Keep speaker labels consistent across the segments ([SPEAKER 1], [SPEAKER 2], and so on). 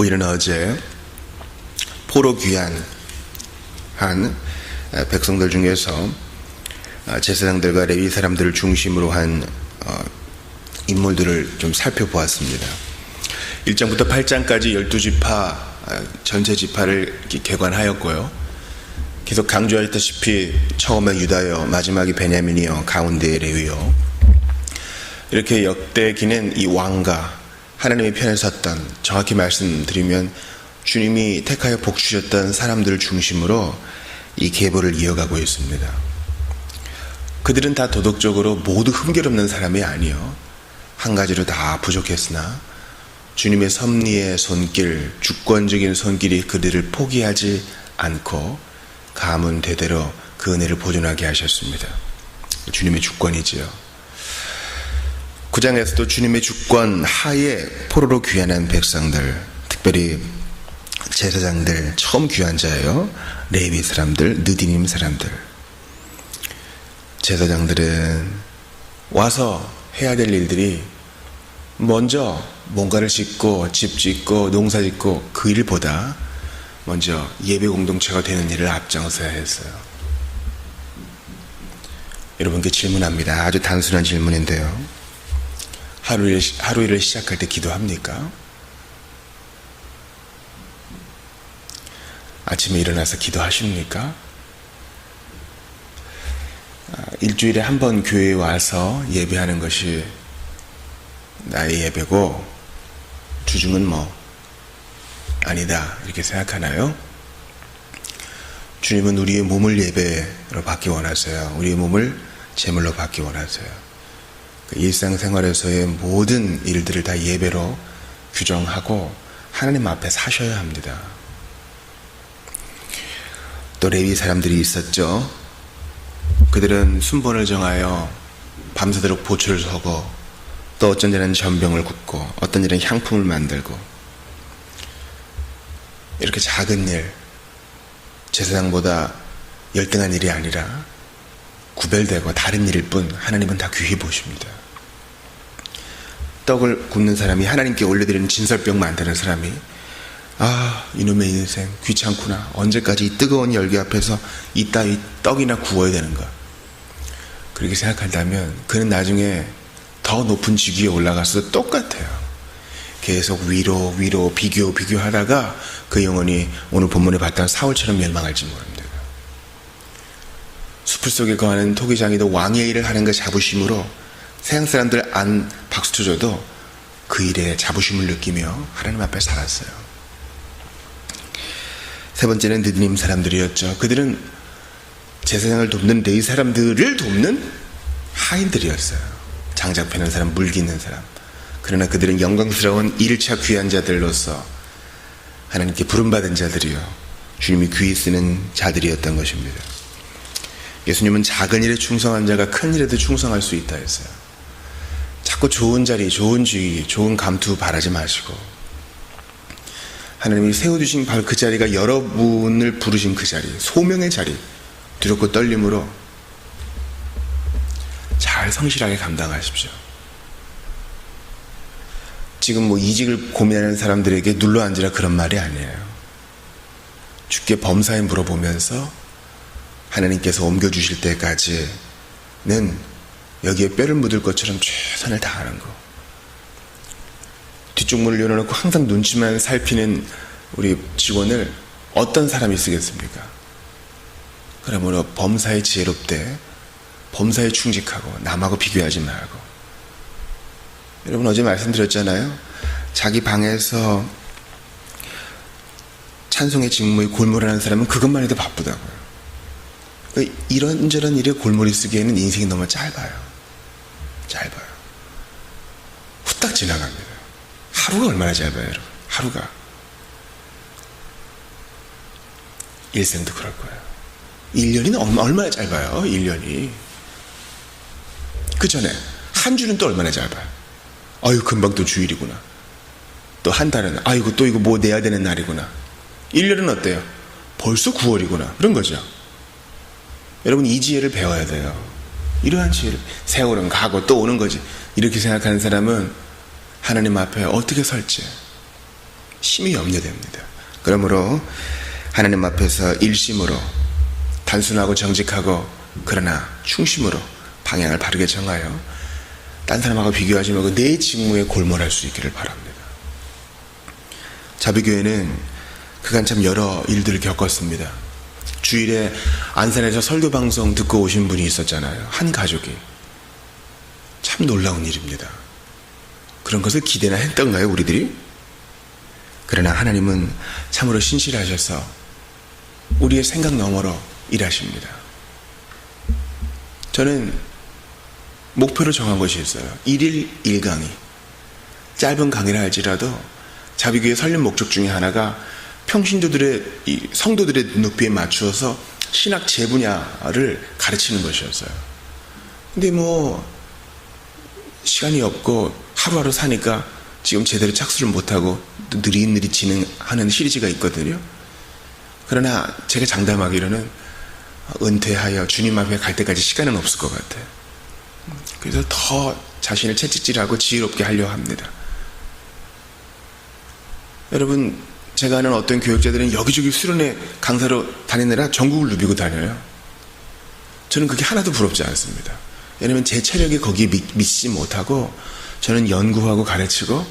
[SPEAKER 1] 우리는 어제 포로 귀환한 백성들 중에서 제사장들과 레위 사람들을 중심으로 한 인물들을 좀 살펴보았습니다. 1장부터 8장까지 12지파 전체 지파를 개관하였고요. 계속 강조하셨다시피 처음에 유다요, 마지막이 베냐민이요, 가운데에 레위요. 이렇게 역대기는 이 왕가, 하나님의 편에 섰던, 정확히 말씀드리면 주님이 택하여 복주셨던 사람들을 중심으로 이 계보를 이어가고 있습니다. 그들은 다 도덕적으로 모두 흠결없는 사람이 아니요, 한 가지로 다 부족했으나 주님의 섭리의 손길, 주권적인 손길이 그들을 포기하지 않고 가문 대대로 그 은혜를 보존하게 하셨습니다. 주님의 주권이지요. 9장에서도 주님의 주권 하에 포로로 귀환한 백성들, 특별히 제사장들, 처음 귀환 자예요. 레위 사람들, 느디님 사람들. 제사장들은 와서 해야 될 일들이 먼저 뭔가를 짓고 집 짓고 농사 짓고 그 일보다 먼저 예배 공동체가 되는 일을 앞장서야 했어요. 여러분께 질문합니다. 아주 단순한 질문인데요. 하루 일을 시작할 때 기도합니까? 아침에 일어나서 기도하십니까? 일주일에 한 번 교회에 와서 예배하는 것이 나의 예배고 주중은 아니다 이렇게 생각하나요? 주님은 우리의 몸을 예배로 받기 원하세요. 우리의 몸을 제물로 받기 원하세요. 일상생활에서의 모든 일들을 다 예배로 규정하고 하나님 앞에 사셔야 합니다. 또 레위 사람들이 있었죠. 그들은 순번을 정하여 밤새도록 보초를 서고, 또 어쩐 일은 전병을 굽고, 어떤 일은 향품을 만들고, 이렇게 작은 일, 제사장보다 열등한 일이 아니라 구별되고 다른 일일 뿐 하나님은 다 귀히 보십니다. 떡을 굽는 사람이, 하나님께 올려드리는 진설병 만드는 사람이, 이놈의 인생 귀찮구나, 언제까지 이 뜨거운 열기 앞에서 이따위 떡이나 구워야 되는가, 그렇게 생각한다면 그는 나중에 더 높은 직위에 올라가서도 똑같아요. 계속 위로 비교하다가 그 영혼이 오늘 본문에 봤던 사울처럼 멸망할지 모릅니다. 숲을 속에 거하는 토기장이도 왕의 일을 하는 그 자부심으로 세상 사람들 안 박수 쳐줘도 그 일에 자부심을 느끼며 하나님 앞에 살았어요. 세 번째는 느디님 사람들이었죠. 그들은 제사장을 돕는 레위 사람들을 돕는 하인들이었어요. 장작 패는 사람, 물 깃는 사람. 그러나 그들은 영광스러운 1차 귀한 자들로서 하나님께 부름받은 자들이요, 주님이 귀히 쓰는 자들이었던 것입니다. 예수님은 작은 일에 충성한 자가 큰 일에도 충성할 수 있다 했어요. 자꾸 좋은 자리, 좋은 주의, 좋은 감투 바라지 마시고 하나님이 세워주신 바로 그 자리가 여러분을 부르신 그 자리, 소명의 자리, 두렵고 떨림으로 잘 성실하게 감당하십시오. 지금 이직을 고민하는 사람들에게 눌러앉으라 그런 말이 아니에요. 주께 범사에 물어보면서 하나님께서 옮겨주실 때까지는 여기에 뼈를 묻을 것처럼 최선을 다하는 거. 뒤쪽 문을 열어놓고 항상 눈치만 살피는 우리 직원을 어떤 사람이 쓰겠습니까? 그러므로 범사에 지혜롭되 범사에 충직하고 남하고 비교하지 말고. 여러분 어제 말씀드렸잖아요. 자기 방에서 찬송의 직무에 골몰하는 사람은 그것만 해도 바쁘다고요. 그러니까 이런저런 일에 골몰이 쓰기에는 인생이 너무 짧아요. 후딱 지나갑니다. 하루가 얼마나 짧아요, 여러분. 하루가. 일생도 그럴 거예요. 1년이 얼마나 짧아요, 1년이. 그 전에 한 주는 또 얼마나 짧아요. 금방 또 주일이구나. 또 한 달은 또 이거 뭐 내야 되는 날이구나. 1년은 어때요? 벌써 9월이구나. 그런 거죠. 여러분 이 지혜를 배워야 돼요. 이러한 지혜를. 세월은 가고 또 오는 거지. 이렇게 생각하는 사람은 하나님 앞에 어떻게 설지 심히 염려됩니다. 그러므로 하나님 앞에서 일심으로 단순하고 정직하고 그러나 충심으로 방향을 바르게 정하여 딴 사람하고 비교하지 말고 내 직무에 골몰할 수 있기를 바랍니다. 자비교회는 그간 참 여러 일들을 겪었습니다. 주일에 안산에서 설교방송 듣고 오신 분이 있었잖아요. 한 가족이. 참 놀라운 일입니다. 그런 것을 기대나 했던가요, 우리들이? 그러나 하나님은 참으로 신실하셔서 우리의 생각 너머로 일하십니다. 저는 목표로 정한 것이 있어요. 1일 1강의. 짧은 강의라 할지라도 자비교회 설립 목적 중에 하나가 평신도들의, 성도들의 눈높이에 맞추어서 신학 제 분야를 가르치는 것이었어요. 근데 시간이 없고 하루하루 사니까 지금 제대로 착수를 못하고 느릿느릿 진행하는 시리즈가 있거든요. 그러나 제가 장담하기로는 은퇴하여 주님 앞에 갈 때까지 시간은 없을 것 같아요. 그래서 더 자신을 채찍질하고 지혜롭게 하려고 합니다. 여러분, 제가 아는 어떤 교육자들은 여기저기 수련회 강사로 다니느라 전국을 누비고 다녀요. 저는 그게 하나도 부럽지 않습니다. 왜냐하면 제 체력이 거기에 미치지 못하고 저는 연구하고 가르치고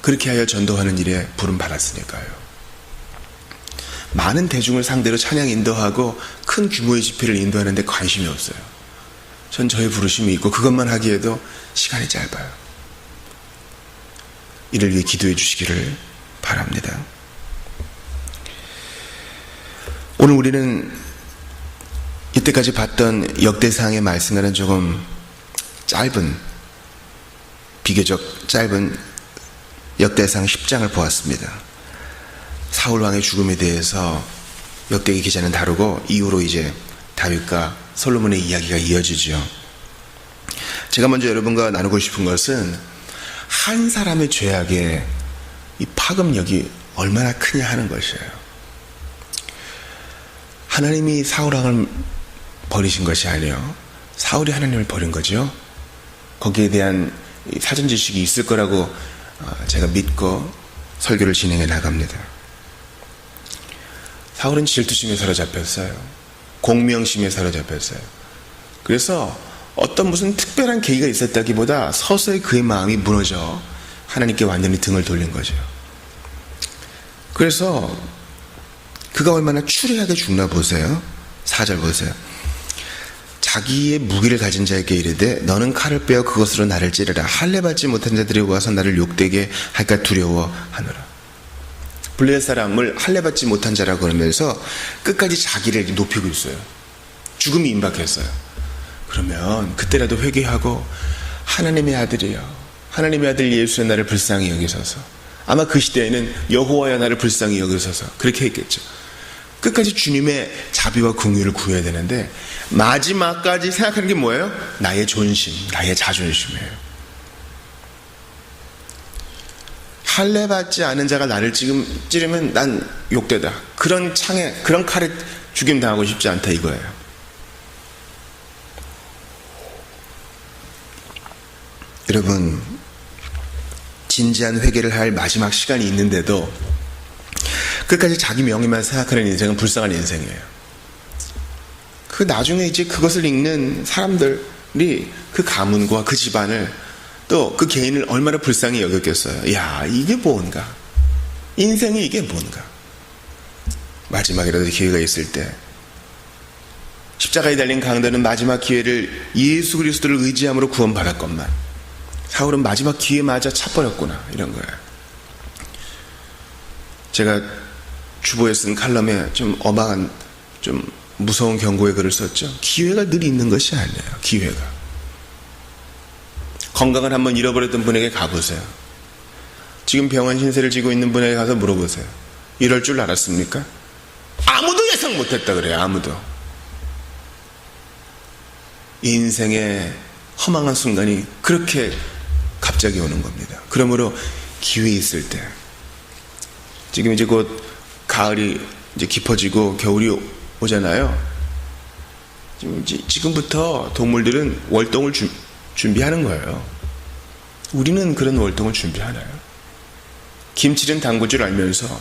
[SPEAKER 1] 그렇게 하여 전도하는 일에 부름 받았으니까요. 많은 대중을 상대로 찬양 인도하고 큰 규모의 집회를 인도하는 데 관심이 없어요. 전 저의 부르심이 있고 그것만 하기에도 시간이 짧아요. 이를 위해 기도해 주시기를 바랍니다. 오늘 우리는 이때까지 봤던 역대상의 말씀과는 조금 비교적 짧은 역대상 10장을 보았습니다. 사울왕의 죽음에 대해서 역대기 기자는 다루고 이후로 이제 다윗과 솔로몬의 이야기가 이어지죠. 제가 먼저 여러분과 나누고 싶은 것은 한 사람의 죄악의 이 파급력이 얼마나 크냐 하는 것이에요. 하나님이 사울왕을 버리신 것이 아니에요. 사울이 하나님을 버린 거죠. 거기에 대한 사전 지식이 있을 거라고 제가 믿고 설교를 진행해 나갑니다. 사울은 질투심에 사로잡혔어요. 공명심에 사로잡혔어요. 그래서 어떤 무슨 특별한 계기가 있었다기보다 서서히 그의 마음이 무너져 하나님께 완전히 등을 돌린 거죠. 그래서 그가 얼마나 추리하게 죽나 보세요. 4절 보세요. 자기의 무기를 가진 자에게 이르되 너는 칼을 빼어 그것으로 나를 찌르라. 할례 받지 못한 자들이 와서 나를 욕되게 할까 두려워하노라. 블레셋 사람을 할례 받지 못한 자라고 그러면서 끝까지 자기를 높이고 있어요. 죽음이 임박했어요. 그러면 그때라도 회개하고 하나님의 아들이요, 하나님의 아들 예수의 나를 불쌍히 여기소서. 아마 그 시대에는 여호와여 나를 불쌍히 여기소서 그렇게 했겠죠. 끝까지 주님의 자비와 긍휼을 구해야 되는데 마지막까지 생각하는 게 뭐예요? 나의 존심, 나의 자존심이에요. 할례 받지 않은 자가 나를 지금 찌르면 난 욕되다. 그런 창에, 그런 칼에 죽임 당하고 싶지 않다 이거예요. 여러분, 진지한 회개를 할 마지막 시간이 있는데도 끝까지 자기 명예만 생각하는 인생은 불쌍한 인생이에요. 그 나중에 이제 그것을 읽는 사람들이 그 가문과 그 집안을 또 그 개인을 얼마나 불쌍히 여겼겠어요. 야, 이게 뭔가, 인생이 이게 뭔가. 마지막이라도 기회가 있을 때 십자가에 달린 강도는 마지막 기회를 예수 그리스도를 의지함으로 구원받았건만 사울은 마지막 기회마저 차버렸구나, 이런 거예요. 제가 주보에 쓴 칼럼에 좀 엄한, 좀 무서운 경고의 글을 썼죠. 기회가 늘 있는 것이 아니에요. 기회가. 건강을 한번 잃어버렸던 분에게 가보세요. 지금 병원 신세를 지고 있는 분에게 가서 물어보세요. 이럴 줄 알았습니까? 아무도 예상 못했다 그래요. 아무도. 인생의 허망한 순간이 그렇게 갑자기 오는 겁니다. 그러므로 기회 있을 때, 지금 이제 곧 가을이 이제 깊어지고 겨울이 오잖아요. 지금부터 동물들은 월동을 준비하는 거예요. 우리는 그런 월동을 준비하나요? 김치는 담글 줄 알면서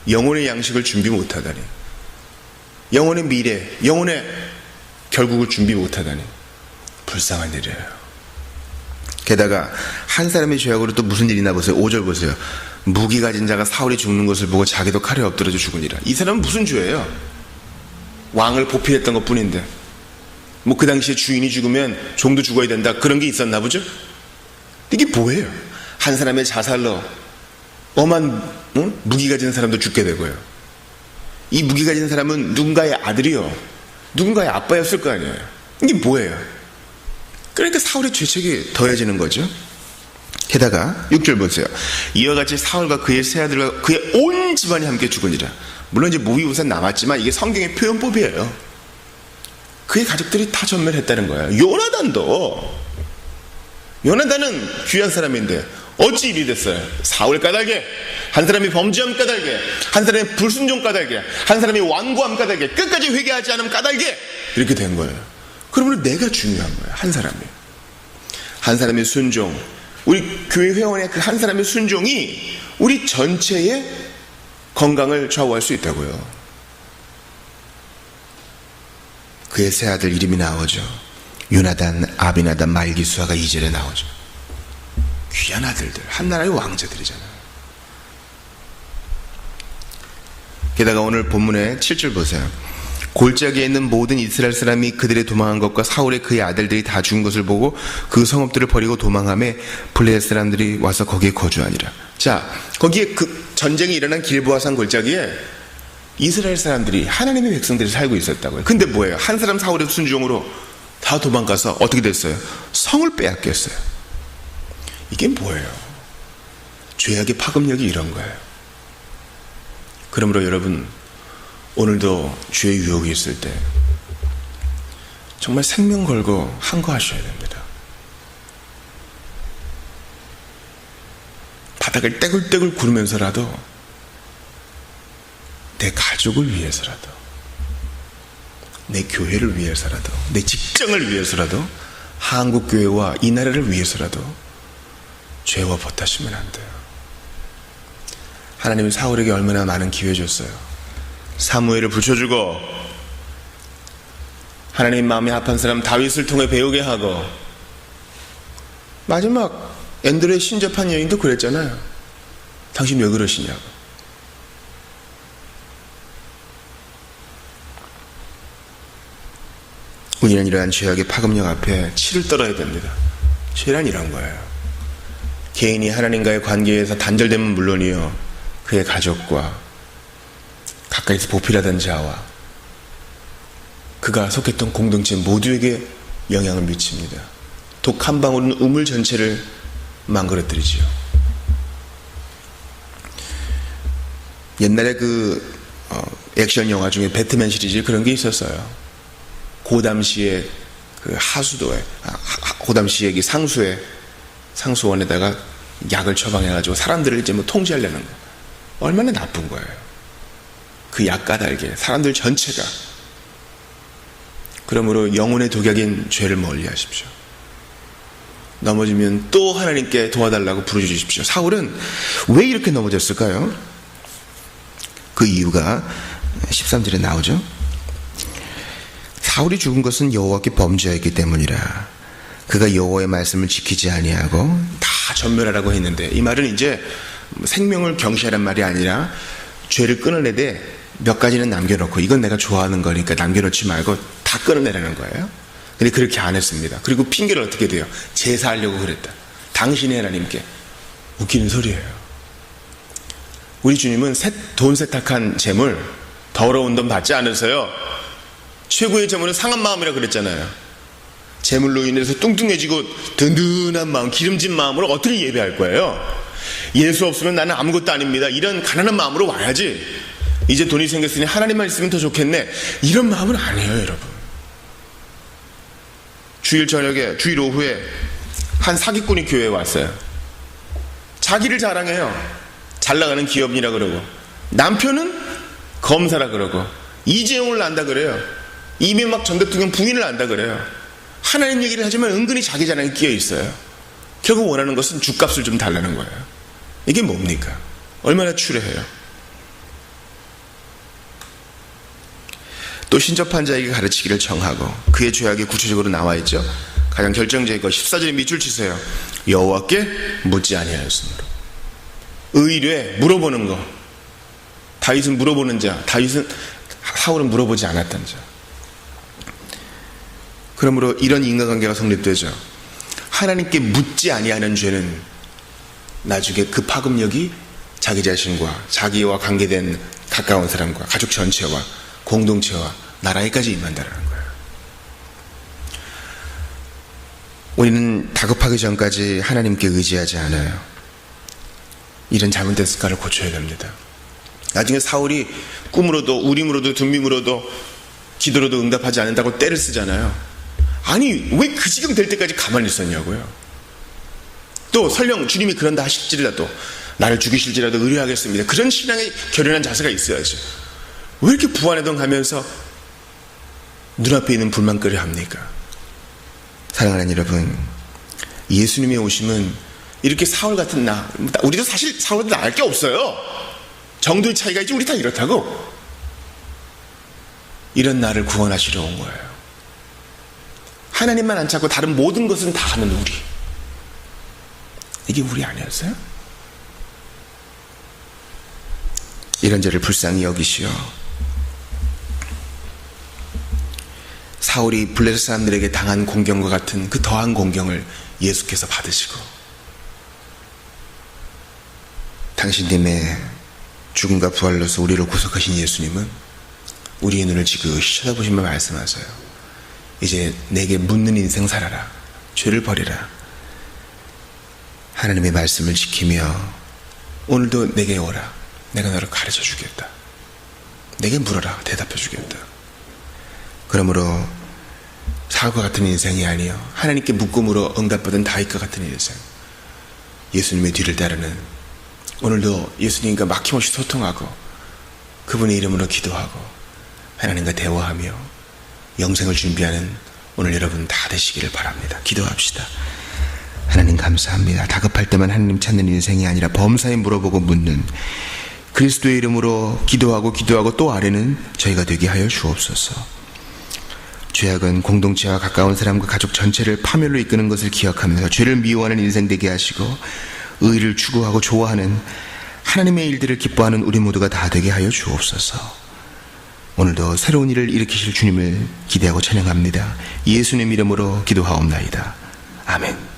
[SPEAKER 1] 영혼의 양식을 준비 못하다니, 영혼의 미래, 영혼의 결국을 준비 못하다니 불쌍한 일이에요. 게다가 한 사람의 죄악으로 또 무슨 일이 있나 보세요. 5절 보세요. 무기 가진 자가 사울이 죽는 것을 보고 자기도 칼에 엎드려져 죽으니라. 이 사람은 무슨 죄예요? 왕을 보필했던 것 뿐인데, 뭐 그 당시에 주인이 죽으면 종도 죽어야 된다, 그런 게 있었나 보죠? 이게 뭐예요? 한 사람의 자살로 엄한 무기 가진 사람도 죽게 되고요. 이 무기 가진 사람은 누군가의 아들이요, 누군가의 아빠였을 거 아니에요. 이게 뭐예요? 그러니까 사울의 죄책이 더해지는 거죠. 게다가 6절 보세요. 이와 같이 사울과 그의 세 아들과 그의 온 집안이 함께 죽으니라. 물론 이제 무비보셋 남았지만 이게 성경의 표현법이에요. 그의 가족들이 다 전멸했다는 거예요. 요나단은 귀한 사람인데 어찌 일이 됐어요? 사울 까닭에, 한 사람이 범죄함 까닭에, 한 사람이 불순종 까닭에, 한 사람이 완고함 까닭에, 끝까지 회개하지 않음 까닭에 이렇게 된 거예요. 그러므로 내가 중요한 거예요. 한 사람의 순종, 우리 교회 회원의 그 한 사람의 순종이 우리 전체의 건강을 좌우할 수 있다고요. 그의 세 아들 이름이 나오죠. 요나단, 아비나답, 말기수아가 2절에 나오죠. 귀한 아들들, 한 나라의 왕자들이잖아요. 게다가 오늘 본문의 7절 보세요. 골짜기에 있는 모든 이스라엘 사람이 그들의 도망한 것과 사울의 그의 아들들이 다 죽은 것을 보고 그 성읍들을 버리고 도망하며 블레셋 사람들이 와서 거기에 거주하니라. 자, 거기에 그 전쟁이 일어난 길보아산 골짜기에 이스라엘 사람들이, 하나님의 백성들이 살고 있었다고요. 근데 뭐예요? 한 사람 사울의 순종으로 다 도망가서 어떻게 됐어요? 성을 빼앗겼어요. 이게 뭐예요? 죄악의 파급력이 이런 거예요. 그러므로 여러분, 오늘도 죄의 유혹이 있을 때 정말 생명 걸고 항거하셔야 됩니다. 바닥을 떼굴떼굴 구르면서라도, 내 가족을 위해서라도, 내 교회를 위해서라도, 내 직장을 위해서라도, 한국교회와 이 나라를 위해서라도 죄와 버타시면 안 돼요. 하나님이 사울에게 얼마나 많은 기회 줬어요. 사무엘을 붙여주고, 하나님 마음이 합한 사람 다윗을 통해 배우게 하고, 마지막 엔드로의 신접한 여인도 그랬잖아요. 당신 왜 그러시냐고. 우리는 이러한 죄악의 파급력 앞에 치를 떨어야 됩니다. 죄란 이런 거예요. 개인이 하나님과의 관계에서 단절되면 물론이요, 그의 가족과 가까이서 보필하던 자와 그가 속했던 공동체 모두에게 영향을 미칩니다. 독 한 방울은 우물 전체를 망가뜨리지요. 옛날에 액션 영화 중에 배트맨 시리즈 그런 게 있었어요. 고담시의 그 하수도에, 고담시의 상수원에다가 약을 처방해가지고 사람들을 이제 통제하려는 거. 얼마나 나쁜 거예요. 그 약 까닭에 사람들 전체가. 그러므로 영혼의 독약인 죄를 멀리 하십시오. 넘어지면 또 하나님께 도와달라고 부르짖으십시오. 사울은 왜 이렇게 넘어졌을까요? 그 이유가 13절에 나오죠. 사울이 죽은 것은 여호와께 범죄하였기 때문이라. 그가 여호와의 말씀을 지키지 아니하고 다 전멸하라고 했는데, 이 말은 이제 생명을 경시하란 말이 아니라 죄를 끊어내되 몇 가지는 남겨놓고, 이건 내가 좋아하는 거니까 남겨놓지 말고 다 끊어내라는 거예요. 근데 그렇게 안 했습니다. 그리고 핑계를 어떻게 대요? 제사하려고 그랬다. 당신의 하나님께. 웃기는 소리예요. 우리 주님은 돈 세탁한 재물, 더러운 돈 받지 않으세요. 최고의 재물은 상한 마음이라 그랬잖아요. 재물로 인해서 뚱뚱해지고 든든한 마음, 기름진 마음으로 어떻게 예배할 거예요? 예수 없으면 나는 아무것도 아닙니다, 이런 가난한 마음으로 와야지. 이제 돈이 생겼으니 하나님만 있으면 더 좋겠네, 이런 마음은 아니에요. 여러분, 주일 저녁에, 주일 오후에 한 사기꾼이 교회에 왔어요. 자기를 자랑해요. 잘 나가는 기업이라 그러고, 남편은 검사라 그러고, 이재용을 안다 그래요. 이명박 전 대통령 부인을 안다 그래요. 하나님 얘기를 하지만 은근히 자기 자랑이 끼어 있어요. 결국 원하는 것은 죗값을 좀 달라는 거예요. 이게 뭡니까? 얼마나 추레해요. 또 신접한 자에게 가르치기를 청하고 그의 죄악이 구체적으로 나와 있죠. 가장 결정적인 것 14절에 밑줄 치세요. 여호와께 묻지 아니하였으므로. 의뢰 물어보는 거. 다윗은 물어보는 자, 사울은 물어보지 않았던 자. 그러므로 이런 인간관계가 성립되죠. 하나님께 묻지 아니하는 죄는 나중에 그 파급력이 자기 자신과 자기와 관계된 가까운 사람과 가족 전체와 공동체와 나라에까지 임한다는 거예요. 우리는 다급하기 전까지 하나님께 의지하지 않아요. 이런 잘못된 습관을 고쳐야 됩니다. 나중에 사울이 꿈으로도 우림으로도 둠밈으로도 기도로도 응답하지 않는다고 떼를 쓰잖아요. 아니 왜 그 지경 될 때까지 가만히 있었냐고요. 또 설령 주님이 그런다 하실지라도 나를 죽이실지라도 의뢰하겠습니다. 그런 신앙의 결연한 자세가 있어야죠. 왜 이렇게 부안해동하면서 눈앞에 있는 불만거리를 합니까? 사랑하는 여러분, 예수님의 오심은 이렇게 사울 같은 우리도 사실 사울보다 나을 게 없어요. 정도의 차이가 있지 우리 다 이렇다고. 이런 나를 구원하시러 온 거예요. 하나님만 안 찾고 다른 모든 것은 다 하는 우리. 이게 우리 아니었어요? 이런 죄를 불쌍히 여기시오. 사울이 블레셋 사람들에게 당한 공경과 같은 그 더한 공경을 예수께서 받으시고 당신님의 죽음과 부활로서 우리를 구속하신 예수님은 우리의 눈을 지그시 쳐다보시며 말씀하세요. 이제 내게 묻는 인생 살아라. 죄를 버리라. 하나님의 말씀을 지키며 오늘도 내게 오라. 내가 너를 가르쳐 주겠다. 내게 물어라. 대답해 주겠다. 그러므로 사울과 같은 인생이 아니요 하나님께 묵음으로 응답받은 다윗과 같은 인생, 예수님의 뒤를 따르는, 오늘도 예수님과 막힘없이 소통하고 그분의 이름으로 기도하고 하나님과 대화하며 영생을 준비하는 오늘 여러분 다 되시기를 바랍니다. 기도합시다. 하나님 감사합니다. 다급할 때만 하나님 찾는 인생이 아니라 범사에 물어보고 묻는 그리스도의 이름으로 기도하고 또 아뢰는 저희가 되게 하여 주옵소서. 죄악은 공동체와 가까운 사람과 가족 전체를 파멸로 이끄는 것을 기억하면서 죄를 미워하는 인생 되게 하시고 의를 추구하고 좋아하는 하나님의 일들을 기뻐하는 우리 모두가 다 되게 하여 주옵소서. 오늘도 새로운 일을 일으키실 주님을 기대하고 찬양합니다. 예수님 이름으로 기도하옵나이다. 아멘.